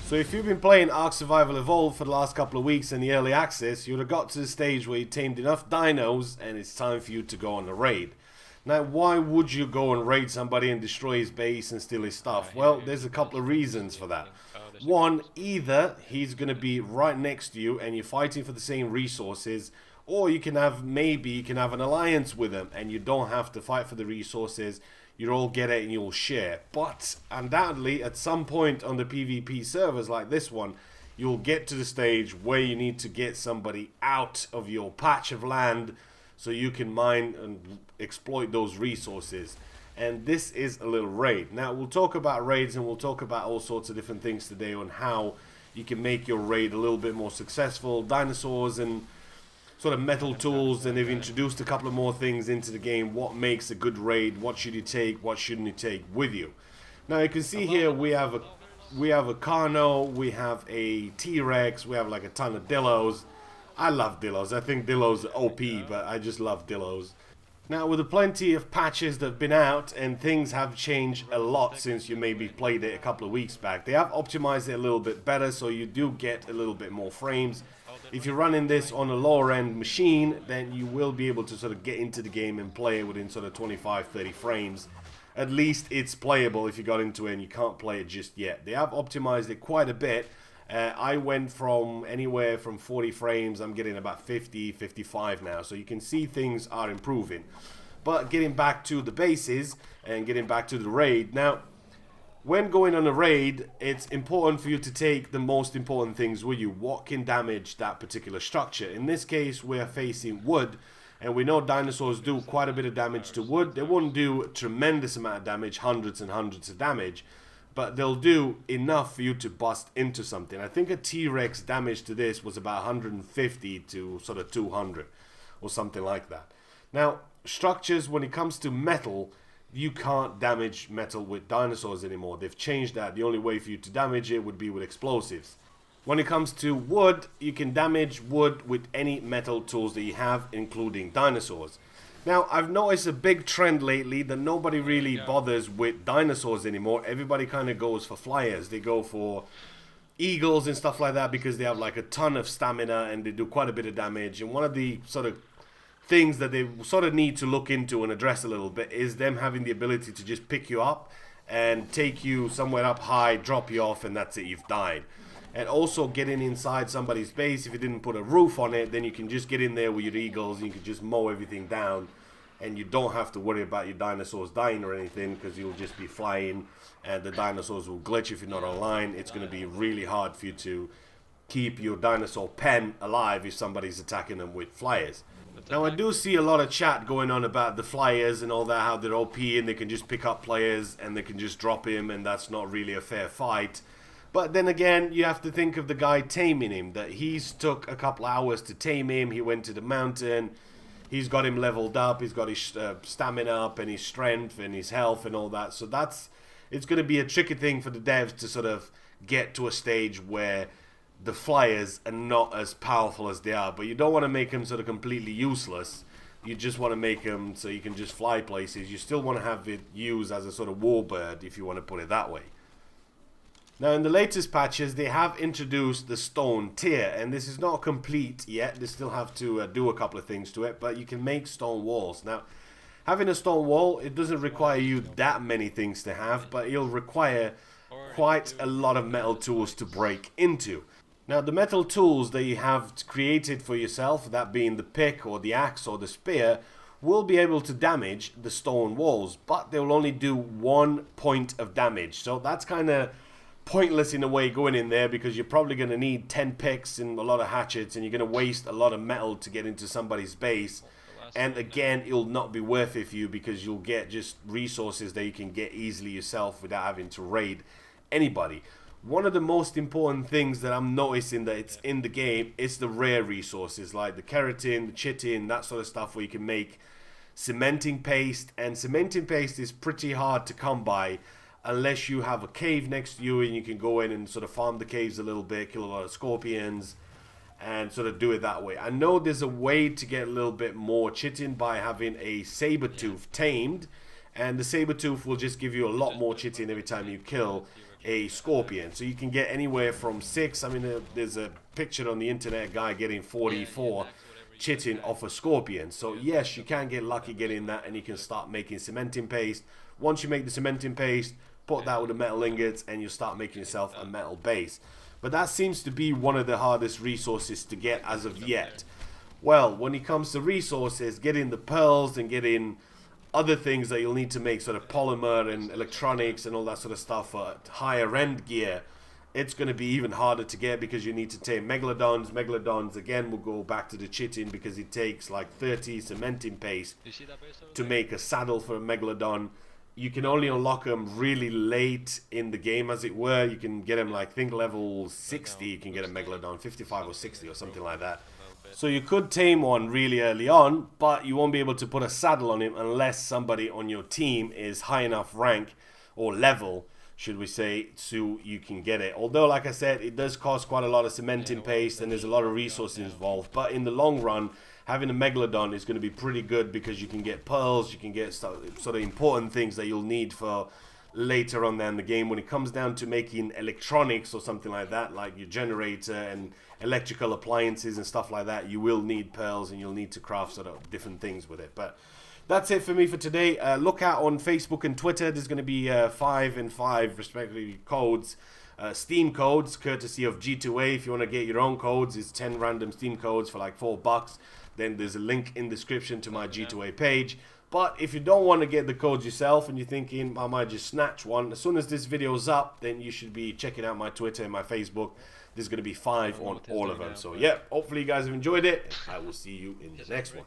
So if you've been playing Ark Survival Evolved for the last couple of weeks in the early access, you would have got to the stage where you tamed enough dinos and it's time for you to go on a raid. Now, why would you go and raid somebody and destroy his base and steal his stuff? Well, there's a couple of reasons for that. One, either he's going to be right next to you and you're fighting for the same resources, or you can have, maybe you can have an alliance with him and you don't have to fight for the resources. You'll all get it and you'll share. But undoubtedly, at some point on the PvP servers like this one, you'll get to the stage where you need to get somebody out of your patch of land so you can mine and exploit those resources. And this is a little raid. Now, we'll talk about raids and we'll talk about all sorts of different things today on how you can make your raid a little bit more successful. Dinosaurs and sort of metal tools, and they've introduced a couple of more things into the game. What makes a good raid? What should you take? What shouldn't you take with you? Now you can see here we have a Carno, we have a T-Rex, we have like a ton of Dillos. I love Dillos. I think Dillos are OP, but I just love Dillos. Now with the plenty of patches that have been out, and things have changed a lot since you maybe played it a couple of weeks back. They have optimized it a little bit better, so you do get a little bit more frames. If you're running this on a lower end machine, then you will be able to sort of get into the game and play it within sort of 25-30 frames. At least it's playable if you got into it and you can't play it just yet. They have optimized it quite a bit. I went from anywhere from 40 frames, I'm getting about 50, 55 now. So you can see things are improving. But getting back to the bases and getting back to the raid. Now, when going on a raid, it's important for you to take the most important things with you. What can damage that particular structure? In this case, we're facing wood, and we know dinosaurs do quite a bit of damage to wood. They won't do a tremendous amount of damage, hundreds and hundreds of damage, but they'll do enough for you to bust into something. I think a T-Rex damage to this was about 150 to sort of 200 or something like that. Now, structures, when it comes to metal, you can't damage metal with dinosaurs anymore. They've changed that. The only way for you to damage it would be with explosives. When it comes to wood, you can damage wood with any metal tools that you have, including dinosaurs. Now, I've noticed a big trend lately that nobody really bothers with dinosaurs anymore. Everybody kind of goes for flyers. They go for eagles and stuff like that because they have like a ton of stamina and they do quite a bit of damage. And one of the sort of things that they sort of need to look into and address a little bit is them having the ability to just pick you up and take you somewhere up high, drop you off, and that's it, you've died. And also getting inside somebody's base, if you didn't put a roof on it, then you can just get in there with your eagles and you can just mow everything down, and you don't have to worry about your dinosaurs dying or anything because you'll just be flying and the dinosaurs will glitch if you're not online. It's going to be really hard for you to keep your dinosaur pen alive if somebody's attacking them with flyers. Now, I do see a lot of chat going on about the flyers and all that, how they're OP and they can just pick up players and they can just drop him and that's not really a fair fight. But then again, you have to think of the guy taming him, that he's took a couple hours to tame him. He went to the mountain, he's got him leveled up, he's got his stamina up and his strength and his health and all that. So it's going to be a tricky thing for the devs to sort of get to a stage where the flyers are not as powerful as they are, but you don't want to make them sort of completely useless. You just want to make them so you can just fly places. You still want to have it used as a sort of warbird, if you want to put it that way. Now, in the latest patches, they have introduced the stone tier, and this is not complete yet. They still have to do a couple of things to it, but you can make stone walls. Now, having a stone wall, it doesn't require you that many things to have, but it'll require quite a lot of metal tools to break into. Now, the metal tools that you have created for yourself, that being the pick or the axe or the spear, will be able to damage the stone walls, but they will only do 1 point of damage. So that's kind of pointless in a way going in there because you're probably going to need 10 picks and a lot of hatchets and you're going to waste a lot of metal to get into somebody's base. And again, it'll not be worth it for you because you'll get just resources that you can get easily yourself without having to raid anybody. One of the most important things that I'm noticing that it's in the game is the rare resources like the keratin, the chitin, that sort of stuff where you can make cementing paste. And cementing paste is pretty hard to come by unless you have a cave next to you and you can go in and sort of farm the caves a little bit, kill a lot of scorpions and sort of do it that way. I know there's a way to get a little bit more chitin by having a saber tooth tamed, and the saber tooth will just give you a lot more chitin every time you kill. a scorpion. So you can get anywhere from 6. I mean, there's a picture on the internet, guy getting 44 chitin off a scorpion. So yes, you can get lucky getting that, and you can start making cementing paste. Once you make the cementing paste, put that with the metal ingots, and you start making yourself a metal base. But that seems to be one of the hardest resources to get as of yet. Well, when it comes to resources, getting the pearls and getting other things that you'll need to make, sort of polymer and electronics and all that sort of stuff for higher end gear, it's going to be even harder to get, because you need to take megalodons. Megalodons, again, will go back to the chitin, because it takes like 30 cementing paste to make a saddle for a megalodon. You can only unlock them really late in the game, as it were. You can get them, like, I think level 60, you can get a megalodon, 55 or 60 or something like that. So you could tame one really early on, but you won't be able to put a saddle on him unless somebody on your team is high enough rank, or level, should we say, so you can get it. Although, like I said, it does cost quite a lot of cementing paste, and there's a lot of resources involved. But in the long run, having a megalodon is going to be pretty good, because you can get pearls, you can get sort of important things that you'll need for later on down the game. When it comes down to making electronics or something like that, like your generator and electrical appliances and stuff like that, you will need pearls, and you'll need to craft sort of different things with it. But that's it for me for today. Look out on Facebook and Twitter. There's going to be 5 and 5 respectively codes, Steam codes, courtesy of G2A. If you want to get your own codes, it's 10 random Steam codes for like $4. Then there's a link in the description to my G2A page. But if you don't want to get the codes yourself, and you're thinking I might just snatch one, as soon as this video's up, then you should be checking out my Twitter and my Facebook. There's going to be 5 on all of them. So yeah, hopefully you guys have enjoyed it. I will see you in the next one.